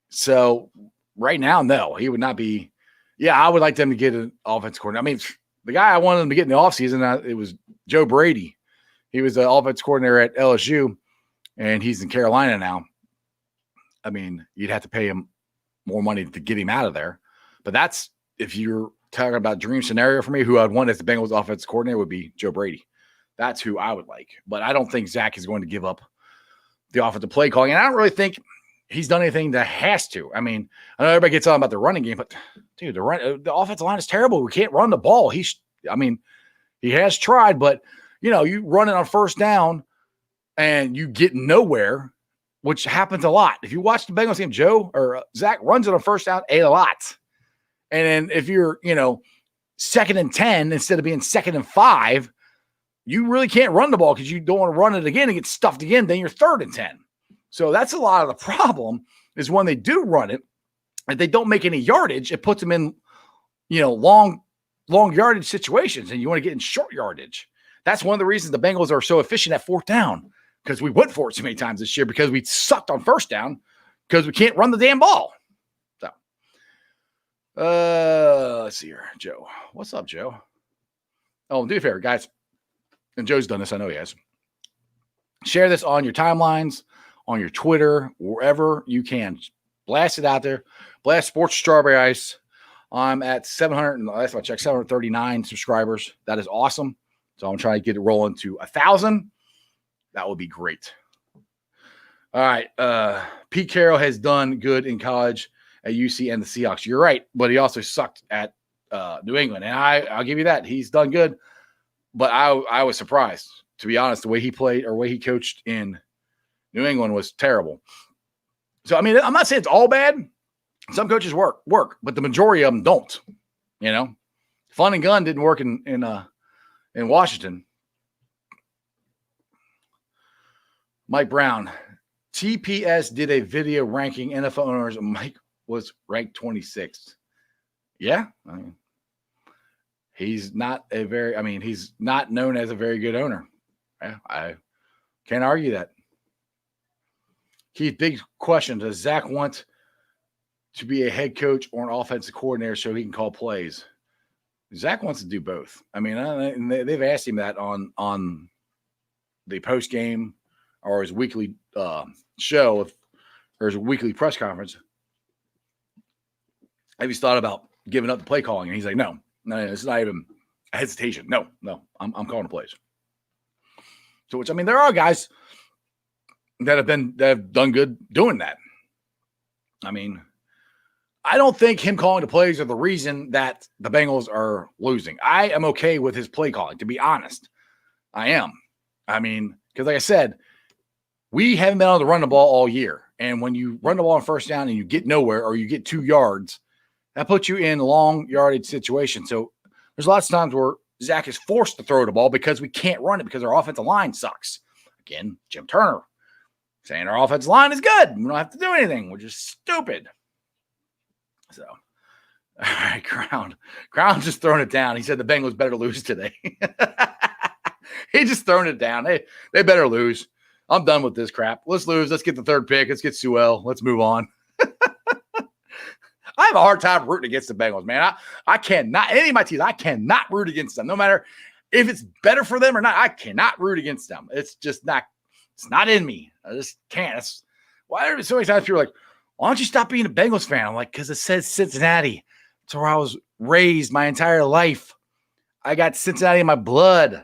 So right now, no, he would not be. Yeah, I would like them to get an offensive coordinator. The guy I wanted them to get in the offseason, it was Joe Brady. He was the offensive coordinator at LSU, and he's in Carolina now. You'd have to pay him more money to get him out of there. But that's, if you're talking about dream scenario for me, who I'd want as the Bengals offensive coordinator would be Joe Brady. That's who I would like. But I don't think Zach is going to give up the offensive play calling. And I don't really think he's done anything that has to. I know everybody gets on about the running game, but dude, the offensive line is terrible. We can't run the ball. He has tried, but you run it on first down and you get nowhere, which happens a lot. If you watch the Bengals game, Zach runs it on first down a lot. And then if you're, 2nd and 10 instead of being 2nd and 5, you really can't run the ball because you don't want to run it again and get stuffed again. Then you're 3rd and 10. So that's a lot of the problem is when they do run it, if they don't make any yardage, it puts them in, long yardage situations, and you want to get in short yardage. That's one of the reasons the Bengals are so efficient at 4th down, because we went for it so many times this year because we sucked on 1st down because we can't run the damn ball. So, let's see here. Joe. What's up, Joe? Oh, do a favor, guys. And Joe's done this. I know he has. Share this on your timelines, on your Twitter, wherever you can. Blast it out there. Blast Sports Strawberry Ice. I'm at 739 subscribers. That is awesome. So I'm trying to get it rolling to 1,000. That would be great. All right. Pete Carroll has done good in college at UC and the Seahawks. You're right, but he also sucked at New England. And I'll give you that. He's done good. But I was surprised, to be honest. The way he played or the way he coached in New England was terrible. So, I'm not saying it's all bad. Some coaches work, but the majority of them don't. Fun and gun didn't work in Washington. Mike Brown, TPS did a video ranking NFL owners, and Mike was ranked 26th. Yeah, he's not he's not known as a very good owner. Yeah, I can't argue that. Keith, big question. Does Zach want to be a head coach or an offensive coordinator so he can call plays? Zach wants to do both. They've asked him that on the post game or his weekly show, or his weekly press conference. Have he's thought about giving up the play calling? And he's like, no, it's not even a hesitation. No, I'm calling the plays. So, there are guys that have done good doing that. I don't think him calling the plays are the reason that the Bengals are losing. I am okay with his play calling, to be honest. I am. Because like I said, we haven't been able to run the ball all year. And when you run the ball on first down and you get nowhere or you get 2 yards, that puts you in long yardage situations. So there's lots of times where Zach is forced to throw the ball because we can't run it because our offensive line sucks. Again, Jim Turner saying our offensive line is good. We don't have to do anything. We're just stupid. So, all right, Crown just throwing it down. He said the Bengals better lose today. He just throwing it down. They better lose. I'm done with this crap. Let's lose. Let's get the third pick. Let's get Sewell. Let's move on. I have a hard time rooting against the Bengals, man. I cannot, any of my teams, I cannot root against them. No matter if it's better for them or not, I cannot root against them. It's just not, it's not in me. I just can't. It's, why are so many times people are like, why don't you stop being a Bengals fan? I'm like, because it says Cincinnati. It's where I was raised my entire life. I got Cincinnati in my blood.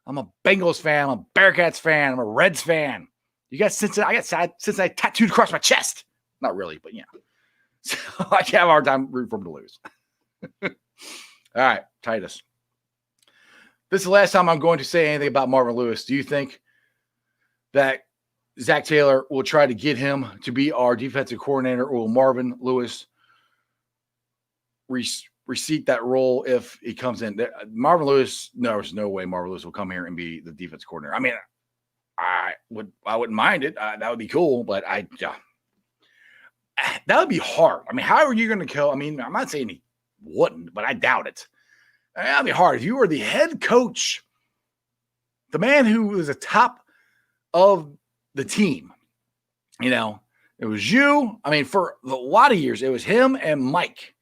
I'm a Bengals fan. I'm a Bearcats fan. I'm a Reds fan. You got Cincinnati. I got Cincinnati tattooed across my chest. Not really, but yeah. So I have a hard time rooting for them to lose. All right, Titus. This is the last time I'm going to say anything about Marvin Lewis. Do you think that Zach Taylor will try to get him to be our defensive coordinator, or will Marvin Lewis receipt that role if he comes in? Marvin Lewis, no, there's no way Marvin Lewis will come here and be the defensive coordinator. I mean, I wouldn't mind it. That would be cool, but that would be hard. I mean, how are you going to go? I mean, I'm not saying he wouldn't, but I doubt it. That would be hard. If you were the head coach, the man who was the top of the team, you know, it was you. I mean, for a lot of years, it was him and Mike.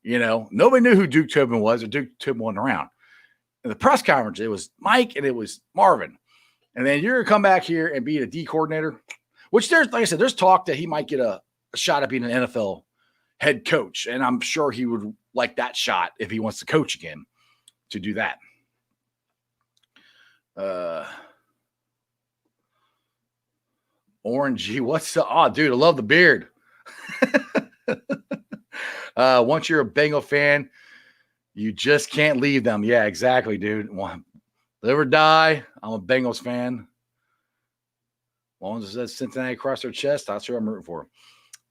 You know, nobody knew who Duke Tobin was, or Duke Tobin wasn't around. In the press conference, it was Mike and it was Marvin. And then you're going to come back here and be a D coordinator, which there's, like I said, there's talk that he might get a shot at being an NFL head coach. And I'm sure he would like that shot if he wants to coach again to do that. Orangey, what's the, oh, dude, I love the beard. Once you're a Bengal fan, you just can't leave them. Yeah, exactly, dude. Live or die, I'm a Bengals fan. As long as it says Cincinnati across their chest, that's who I'm rooting for.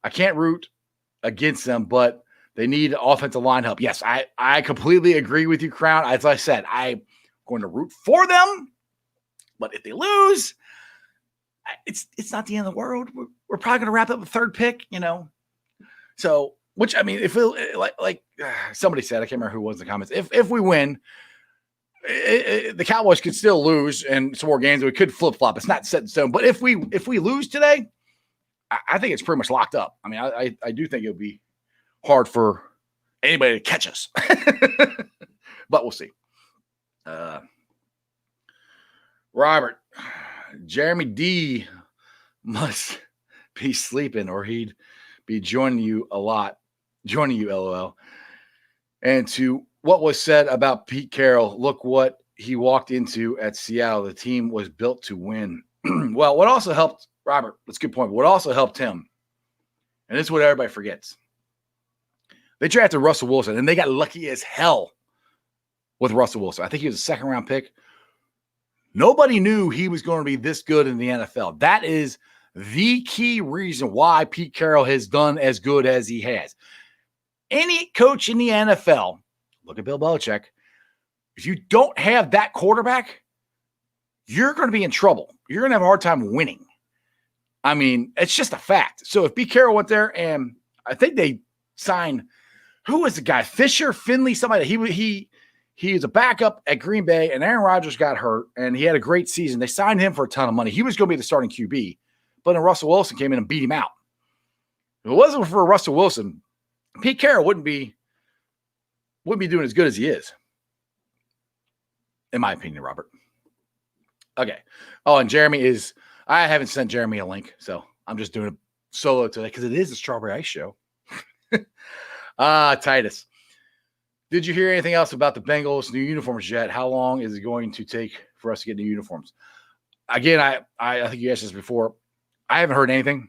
I can't root against them, but they need offensive line help. Yes, I completely agree with you, Crown. As I said, I'm going to root for them, but if they lose, it's not the end of the world. We're probably going to wrap up the third pick, you know. So, which, I mean, if it, like somebody said, I can't remember who was in the comments, if we win, the Cowboys could still lose and some more games. We could flip flop. It's not set in stone. But if we lose today, I think it's pretty much locked up. I mean, I do think it would be hard for anybody to catch us, but we'll see. Robert, Jeremy D must be sleeping, or he'd be joining you, LOL. And to what was said about Pete Carroll, look what he walked into at Seattle. The team was built to win. Well, what also helped Robert, that's a good point. But what also helped him, and this is what everybody forgets, they drafted Russell Wilson, and they got lucky as hell with Russell Wilson. I think he was a second-round pick. Nobody knew he was going to be this good in the NFL. That is the key reason why Pete Carroll has done as good as he has. Any coach in the NFL, look at Bill Belichick, if you don't have that quarterback, you're going to be in trouble. You're going to have a hard time winning. I mean, it's just a fact. So if Pete Carroll went there, and I think they signed, who was the guy? Fisher, Finley, somebody. He was a backup at Green Bay, and Aaron Rodgers got hurt, and he had a great season. They signed him for a ton of money. He was going to be the starting QB, but then Russell Wilson came in and beat him out. If it wasn't for Russell Wilson, Pete Carroll wouldn't be doing as good as he is, in my opinion, Robert. Okay. Oh, and Jeremy is, I haven't sent Jeremy a link, so I'm just doing a solo today because it is a Strawberry Ice show. Titus, did you hear anything else about the Bengals' new uniforms yet? How long is it going to take for us to get new uniforms? Again, I think you asked this before. I haven't heard anything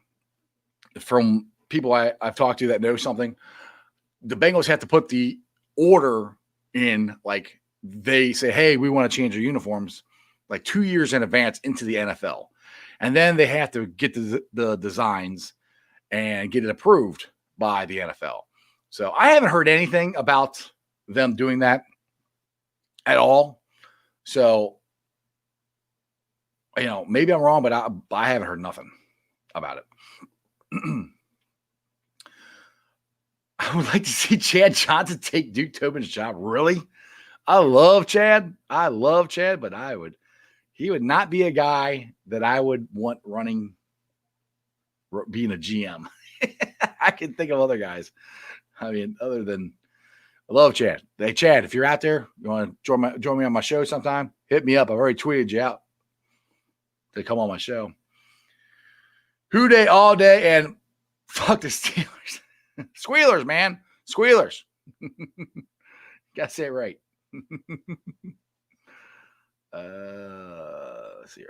from people I've talked to that know something. The Bengals have to put the order in, like they say, hey, we want to change our uniforms like 2 years in advance into the NFL. And then they have to get the designs and get it approved by the NFL. So I haven't heard anything about them doing that at all. So, you know, maybe I'm wrong, but I haven't heard nothing about it. I would like to see Chad Johnson take Duke Tobin's job. Really? I love Chad, but I would He would not be a guy that I would want being a GM. I can think of other guys. I mean, other than I love Chad. Hey, Chad, if you're out there, you want to join me on my show sometime, hit me up. I've already tweeted you out to come on my show. Who Day all day and fuck the Steelers. Squealers, man. Squealers. Gotta say it right. Let's see.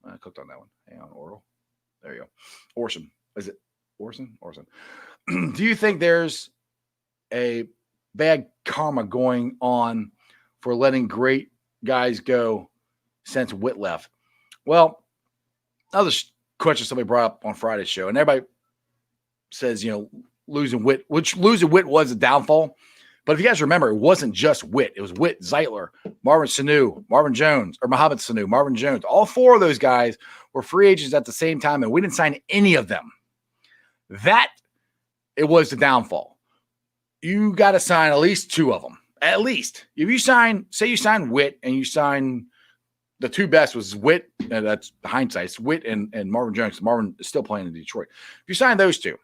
I clicked on that one. Hang on, Oral. There you go. Orson. Is it Orson? Orson. Do you think there's a bad karma going on for letting great guys go since Witt left? Well, another question somebody brought up on Friday's show, and everybody says, losing Witt, which losing Witt was a downfall. But if you guys remember, it wasn't just Witt. It was Witt, Zeitler, Marvin Sanu, Marvin Jones, or Mohamed Sanu, Marvin Jones. All four of those guys were free agents at the same time, and we didn't sign any of them. It was the downfall. You got to sign at least two of them. At least. If you sign Witt, and you sign the two best was Witt, and that's hindsight. It's Witt and Marvin Jones. Marvin is still playing in Detroit. If you sign those two,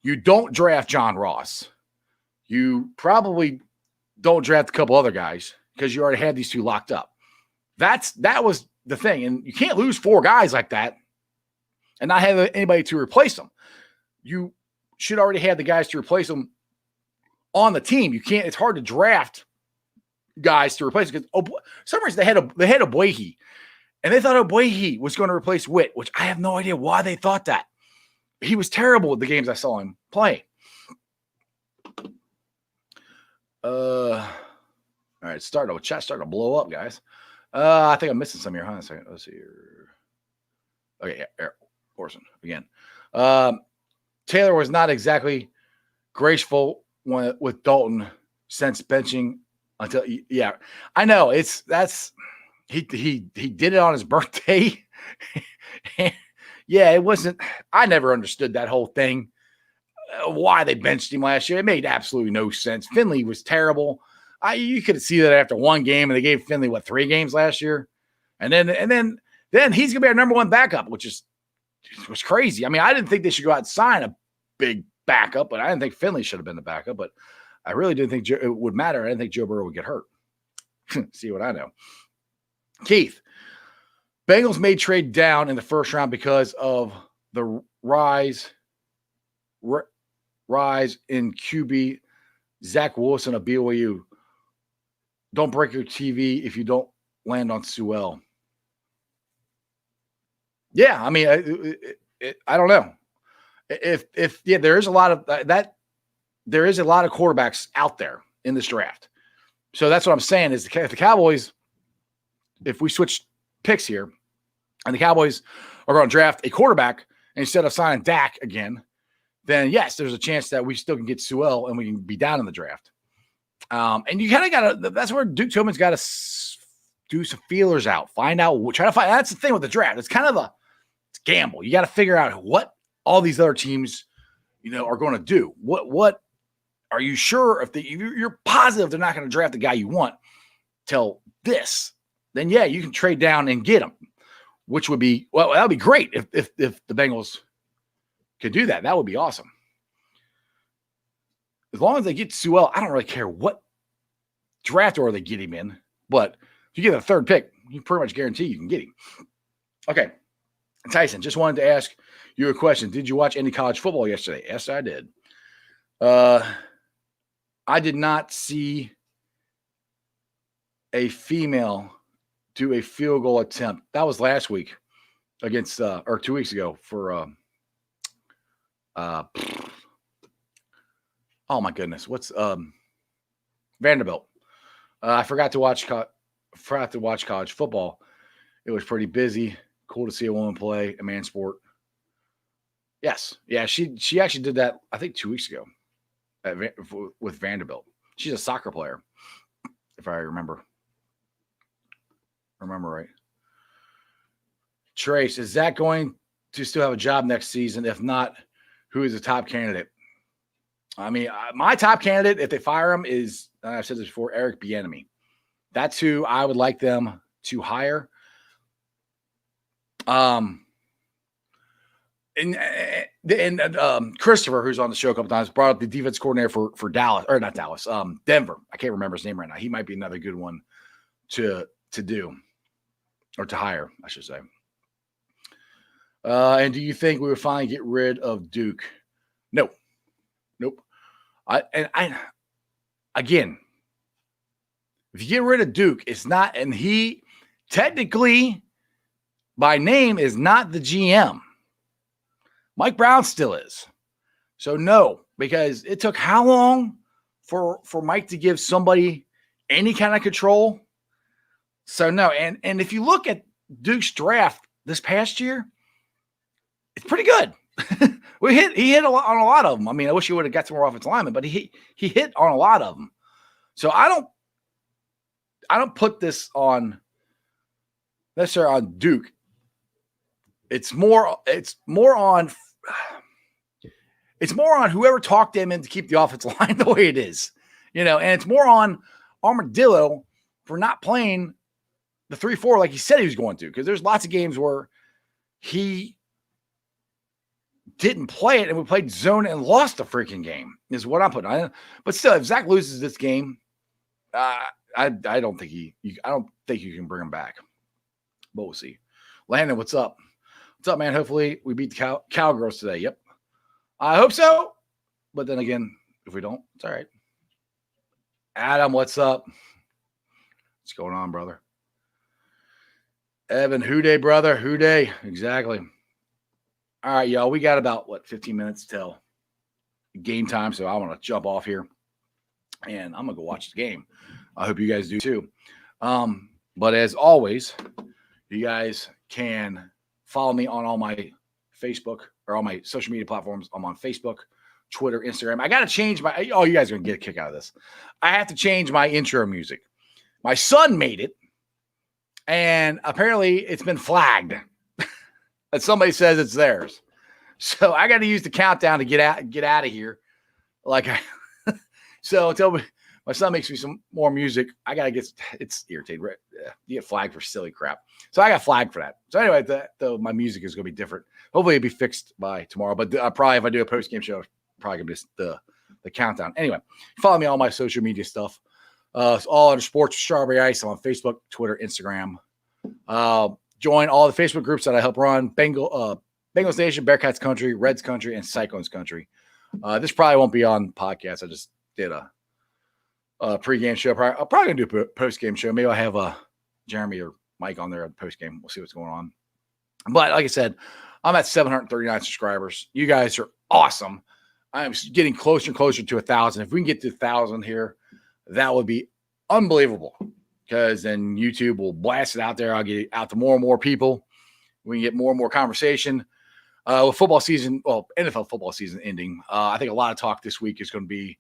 you don't draft John Ross. You probably don't draft a couple other guys because you already had these two locked up. That was the thing. And you can't lose four guys like that and not have anybody to replace them. You should already have the guys to replace them on the team. It's hard to draft guys to replace because for some reason they had Obuehi, and they thought Obuehi was going to replace Witt, which I have no idea why they thought that. He was terrible at the games I saw him play. All right, chat starting to blow up, guys. I think I'm missing some here. Hold on a second. Let's see here. Okay, yeah, Orson again. Taylor was not exactly graceful with Dalton since benching until I know he did it on his birthday. Yeah, it wasn't. I never understood that whole thing. Why they benched him last year. It made absolutely no sense. Finley was terrible. You could see that after one game, and they gave Finley 3 games last year, and then he's gonna be our number one backup, which was crazy. I mean, I didn't think they should go out and sign a big backup, but I didn't think Finley should have been the backup. But I really didn't think it would matter. I didn't think Joe Burrow would get hurt. See what I know. Keith, Bengals may trade down in the first round because of the rise in QB Zach Wilson of BYU. Don't break your TV if you don't land on Sewell. Yeah, I mean, I don't know. If there is a lot of that. There is a lot of quarterbacks out there in this draft. So that's what I'm saying is if the Cowboys, if we switch picks here, and the Cowboys are going to draft a quarterback instead of signing Dak again, then yes, there's a chance that we still can get Sewell and we can be down in the draft. And you kind of got to, that's where Duke Tillman's got to do some feelers out, try to find, that's the thing with the draft. It's kind of a gamble. You got to figure out what all these other teams, are going to do. What are you sure if you're positive they're not going to draft the guy you want till this, then yeah, you can trade down and get him, which would be, that would be great if the Bengals could do that. That would be awesome. As long as they get Sewell, I don't really care what draft order they get him in. But if you get a third pick, you pretty much guarantee you can get him. Okay. Tyson, just wanted to ask you a question. Did you watch any college football yesterday? Yes, I did. I did not see a female do a field goal attempt. That was last week against, or 2 weeks ago for, oh my goodness, what's Vanderbilt? I forgot to watch college football. It was pretty busy. Cool to see a woman play a man sport. Yes, yeah, she actually did that. I think 2 weeks ago with Vanderbilt. She's a soccer player, if I remember right. Trace, is Zach going to still have a job next season? If not, who is the top candidate? I mean, my top candidate, if they fire him, is, I've said this before, Eric Bieniemy. That's who I would like them to hire. And Christopher, who's on the show a couple times, brought up the defense coordinator for Dallas, or not Dallas, Denver. I can't remember his name right now. He might be another good one to do, or to hire, I should say. And do you think we would finally get rid of Duke? No. Nope. Again, if you get rid of Duke, it's not, and he technically by name is not the GM. Mike Brown still is. So no, because it took how long for Mike to give somebody any kind of control? So no, and if you look at Duke's draft this past year, it's pretty good. He hit on a lot of them. I mean, I wish he would have got some more offensive linemen, but he hit on a lot of them. So I don't put this on necessarily on Duke. It's more on whoever talked him in to keep the offensive line the way it is, and it's more on Armadillo for not playing the 3-4 like he said he was going to, because there's lots of games where he didn't play it and we played zone and lost the freaking game is what I'm putting on. But still, if Zach loses this game, I don't think I don't think you can bring him back, but we'll see. Landon, what's up? What's up, man? Hopefully we beat the Cowgirls today. Yep. I hope so. But then again, if we don't, it's all right. Adam, what's up? What's going on, brother? Evan, who day, brother? Who day? Exactly. All right, y'all. We got about, 15 minutes till game time. So I want to jump off here and I'm going to go watch the game. I hope you guys do too. But as always, you guys can follow me on all my Facebook or all my social media platforms. I'm on Facebook, Twitter, Instagram. I got to change my, you guys are going to get a kick out of this. I have to change my intro music. My son made it, and apparently it's been flagged. And somebody says it's theirs. So I got to use the countdown to get out of here. So until my son makes me some more music, I got to it's irritating. Right? You get flagged for silly crap. So I got flagged for that. So anyway, my music is going to be different. Hopefully it'll be fixed by tomorrow. But probably if I do a post-game show, probably going to be the countdown. Anyway, follow me on all my social media stuff. It's all under Sports Strawberry Ice. I'm on Facebook, Twitter, Instagram. Join all the Facebook groups that I help run. Bengals Nation, Bearcats Country, Reds Country, and Cyclones Country. This probably won't be on podcast. I just did a pregame show. I'm probably going to do a postgame show. Maybe I'll have Jeremy or Mike on there at the postgame. We'll see what's going on. But like I said, I'm at 739 subscribers. You guys are awesome. I'm getting closer and closer to 1,000. If we can get to 1,000 here, that would be unbelievable, because then YouTube will blast it out there. I'll get it out to more and more people. We can get more and more conversation. With football season, NFL football season ending, I think a lot of talk this week is going to be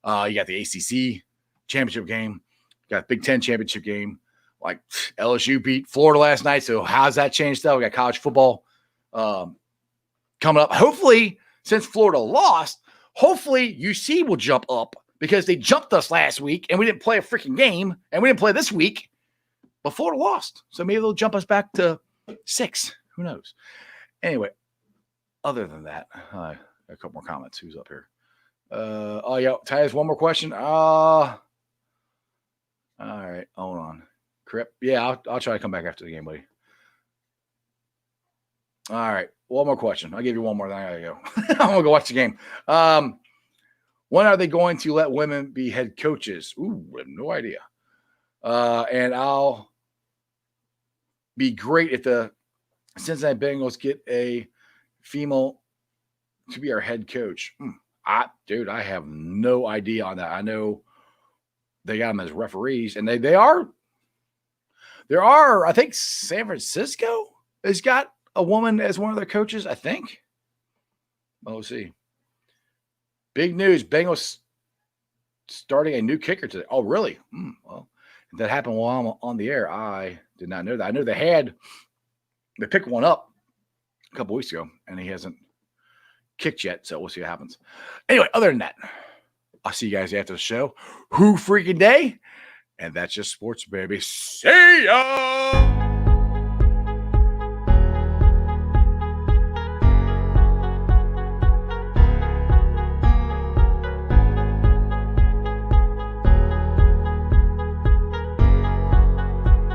you got the ACC championship game, you got Big Ten championship game. Like LSU beat Florida last night, so how's that changed stuff? We got college football coming up. Hopefully, since Florida lost, hopefully UC will jump up, because they jumped us last week and we didn't play a freaking game, and we didn't play this week, but Florida lost. So maybe they'll jump us back to 6. Who knows? Anyway, other than that, a couple more comments. Who's up here? Ty has one more question. All right, hold on. Crip. Yeah, I'll try to come back after the game, buddy. All right, one more question. I'll give you one more, then I gotta go. I'm gonna go watch the game. When are they going to let women be head coaches? Ooh, I have no idea. And I'll be great if the Cincinnati Bengals get a female to be our head coach. I have no idea on that. I know they got them as referees, and they are. There are, I think, San Francisco has got a woman as one of their coaches, I think. We'll see. Big news. Bengals starting a new kicker today. Oh, really? Well, if that happened while I'm on the air, I did not know that. I know they picked one up a couple weeks ago, and he hasn't kicked yet, so we'll see what happens. Anyway, other than that, I'll see you guys after the show. Who freaking day? And that's just sports, baby. See ya!